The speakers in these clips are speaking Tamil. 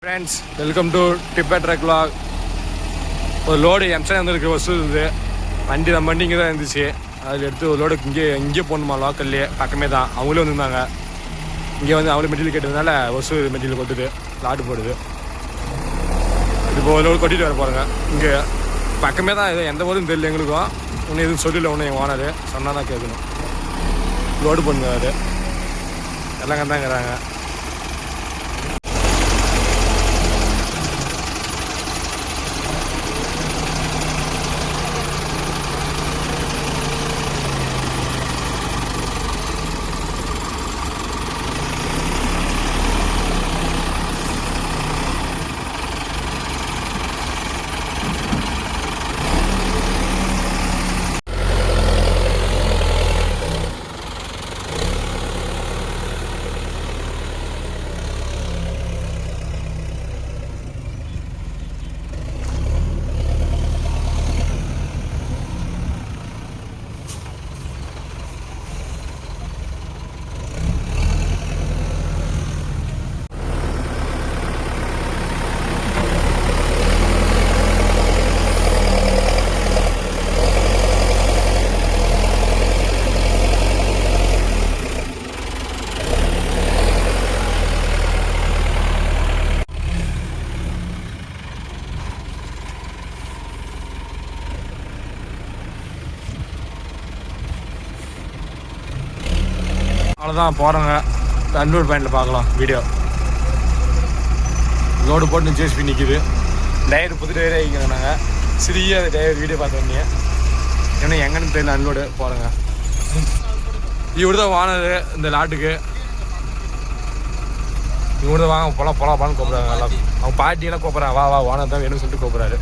Friends, welcome to tip and truck vlog. ஒரு லோடு எம்சன் வந்துருக்கு வசூல் இருக்குது. வண்டி நம்ம வண்டி இங்கே தான் இருந்துச்சு. அதில் எடுத்து ஒரு லோடு இங்கே போகணுமா, லோக்கல்லே பக்கமே தான். அவங்களே வந்துருந்தாங்க. இங்கே வந்து அவங்களே மெட்டீரியல் கேட்டதுனால வசூல் மெட்டீரியல் கொட்டுது, லாட்டு போடுது. இப்போ ஒரு லோடு கொட்டிட்டு வர போகிறேங்க. இங்கே பக்கமே தான். இது எந்த ஊரும் தெரியல எங்களுக்கும். ஒன்றும் எதுவும் சொல்லல. ஒன்று எங்கள் ஓனர் சொன்னால் தான் கேட்கணும். லோடு பண்ணுங்க. அது எல்லாம் கந்தாங்கிறாங்க. அவ்வளோதான், போகிறோங்க. அன்னூர் பாயிண்டில் பார்க்கலாம் வீடியோ. லோடு போட்டு ஜேசிபி நிற்கிது. டயர் புது டயரே வைக்கிறோங்க. நாங்கள் சிறிய டயர் வீடியோ பார்த்து வந்தீங்க. ஏன்னா எங்கன்னு தெரியல. அன்லோடு போகிறோங்க. இவர் தான் வானது இந்த லாட்டுக்கு. இவர் தான் வாங்க போகலான்னு கூப்பிட்றாங்க. நல்லா அவங்க பாட்டியெல்லாம் கூப்பிட்றாங்க. வா வானது தான் வேணும்னு சொல்லிட்டு கூப்பிட்றாரு.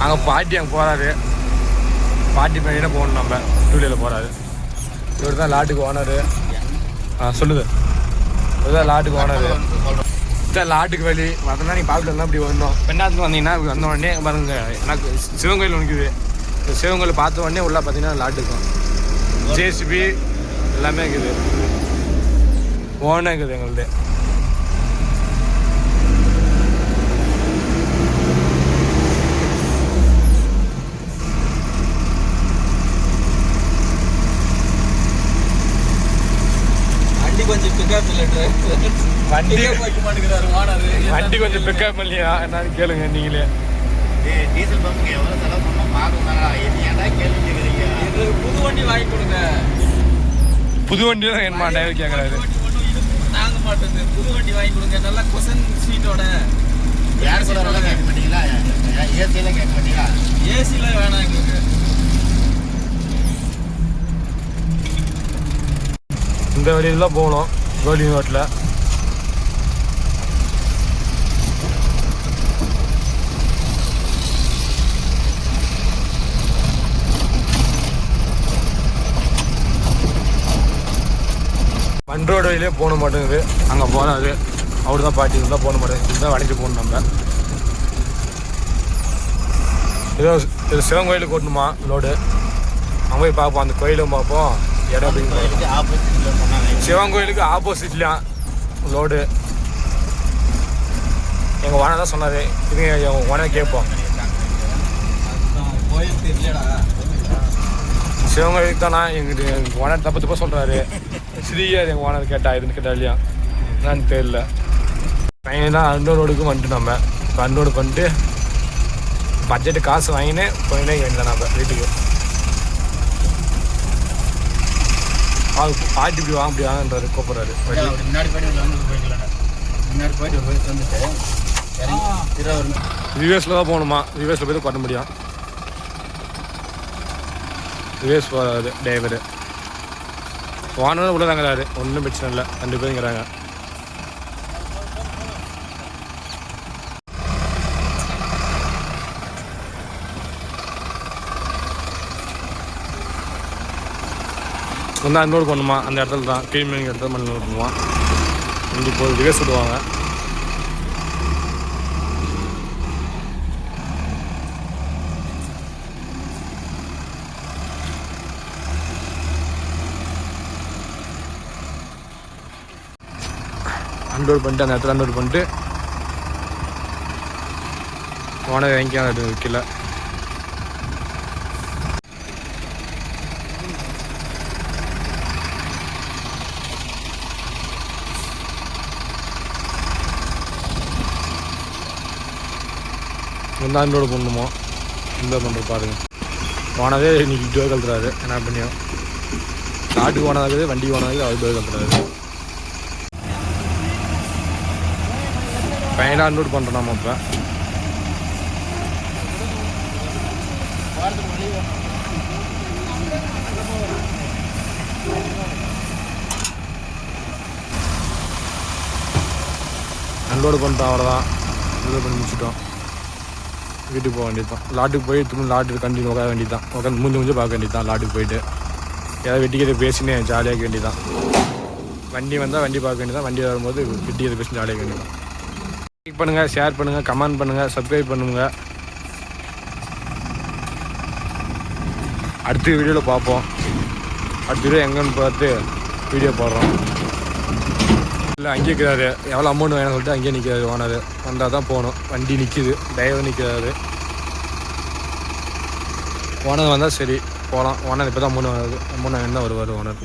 அங்கே பாட்டி அங்கே போகிறாரு. பாட்டி பையனே போகணும். நம்ம டூவீலரில் போகிறாரு. இவர் தான் லாட்டுக்கு ஓனரு. சொல்லுது. இதுதான் லாட்டுக்கு ஓனரு. இதுதான் லாட்டுக்கு வழி. மற்றனா நீங்கள் பார்த்துட்டு வந்தால் அப்படி வந்தோம். பெண்ணாத்துக்கு வந்தீங்கன்னா வந்த உடனே பாருங்க, எனக்கு சிவன் கோயில் நிற்குது. சிவன் கோயில் பார்த்த உடனே உள்ள பார்த்தீங்கன்னா லாட்டுக்கும் ஜேசிபி எல்லாமே இருக்குது. ஓனாக இருக்குது எங்களுது. வண்டி கொஞ்சம் பிக்கப் இல்லையா என்னன்னு கேளுங்க நீங்களே. டீசல் பம்புக்கு எவ்வளோ செலவு பண்ணோம் பார்க்கணுங்களா? என்னையாண்டா கேள்வி கேட்குறீங்க? புது வண்டி வாங்கி கொடுங்க. புது வண்டி தான் என்ன டிரைவர் கேட்குறாரு. தாங்க மாட்டேங்குது. புது வண்டி வாங்கி கொடுங்க. நல்லா கொசன் சீட்டோட. ஏர் கூலரெல்லாம் கேட்க மாட்டீங்களா? ஏசியெல்லாம் கேட்க மாட்டீங்களா? ஏசிலாம் வேணாம் எங்களுக்கு. இந்த வழியில் தான் போகணும். கோல்டிங் ரோட்டில் மண்ரோடு வழியிலே போக மாட்டேங்குது. அங்கே போனாது அவரு தான் பாட்டி இருந்தால் போக மாட்டேங்குது. இதுதான் வளைஞ்சு போகணும். நம்ம இது சிவன் கோயிலுக்கு ஓட்டணுமா லோடு. அங்கே போய் பார்ப்போம். அந்த கோயிலும் பார்ப்போம். இடம் அப்படின்னு சிவன் கோயிலுக்கு ஆப்போசிட்லையா லோடு. எங்கள் ஓனர் தான் சொன்னார். இது எங்கள் ஓனர் கேட்போம். சிவன் கோயிலுக்கு தானா எங்கள் ஓனர் தப்பு சொல்கிறாரு. சிறியார் எங்கள் ஓனர் கேட்டா இதுன்னு கேட்டா இல்லையா என்னன்னு தெரியல. ஃபைனலாக அன்னூர் ரோடுக்கும் வந்துட்டு நம்ம இப்போ அன்னூர் பண்ணிட்டு பட்ஜெட்டு காசு வாங்கினே போயினே வேண்டியதான் நம்ம வீட்டுக்கு. பாட்டி இப்படி வாங்க இப்படி வாங்கன்றாரு கூப்பிட்றாரு. முன்னாடி போயிட்டு வந்துட்டு ரிவர்ஸில் தான் போகணுமா. ரிவர்ஸில் போய் தான் பண்ண முடியும். ரிவர்ஸ் போகிறாரு டிரைவரு. ஓனர் உள்ள தாங்கிறாரு. ஒன்றும் பிரச்சனை இல்லை. 2 பேருங்கிறாங்க. வந்து அன்னோடு பண்ணுமா. அந்த இடத்துல தான் கிளீனிங் இடத்துல மண் பண்ணுவான். இங்கே இப்போ ரிவர்ஸ் விடுவாங்க. அன்லோட் பண்ணிட்டு அந்த இடத்துல அன்லோட் பண்ணிட்டு ஓனர் வாங்கிக்கலாம் அது விற்கல. அன்லோடு பண்ணணுமோ அன்லோட் பண்ணுறது பாருங்க. ஓனரே இன்னைக்கு டோர் கழுத்துறாரு. என்ன பண்ணியும் காட்டுக்கு ஓனராகுது, வண்டி ஓனராகுது, அவர் டோர் கழுத்துறாரு. ஃபைனலாக அன்லோட் பண்ணுறோம் நம்ம. இப்போ அன்லோடு பண்ணிட்டோம், அவ்வளோதான். அன்லோட் பண்ணி முடிச்சுட்டோம். வீட்டுக்கு போக வேண்டியது தான். லாட்டுக்கு போய் திரும்ப லாட்டு கண்டினியூ உட்கார வேண்டியது தான். உட்காந்து முடிஞ்சு பார்க்க வேண்டியது தான். லாட்டுக்கு போயிட்டு ஏதாவது வெட்டிக்கிறத பேசினே ஜாலியாக வேண்டியது தான். வண்டி வந்தால் வண்டி பார்க்க வேண்டியது தான். வண்டி வரும்போது வெட்டிக்கிறத பேசி ஜாலியாக வேண்டியது தான். லைக் பண்ணுங்கள், ஷேர் பண்ணுங்கள், கமெண்ட் பண்ணுங்கள், சப்ஸ்கிரைப் பண்ணுங்கள். அடுத்த வீடியோவில் பார்ப்போம். அடுத்த வீடியோ எங்கன்னு பார்த்து வீடியோ போடுறோம். இல்லை அங்கேயே இருக்கிறாரு. எவ்வளோ அமௌண்ட் வேணும்னு சொல்லிட்டு அங்கேயே நிற்கிறாரு ஓனர். வந்தால் தான் போகணும். வண்டி நிற்கிது, டிரைவர் நிற்கிறாரு. ஓனர் வந்தால் சரி போகலாம். ஓனர் இப்போ தான் அமௌண்ட் வேணும் தான் வருவார் ஓனர்.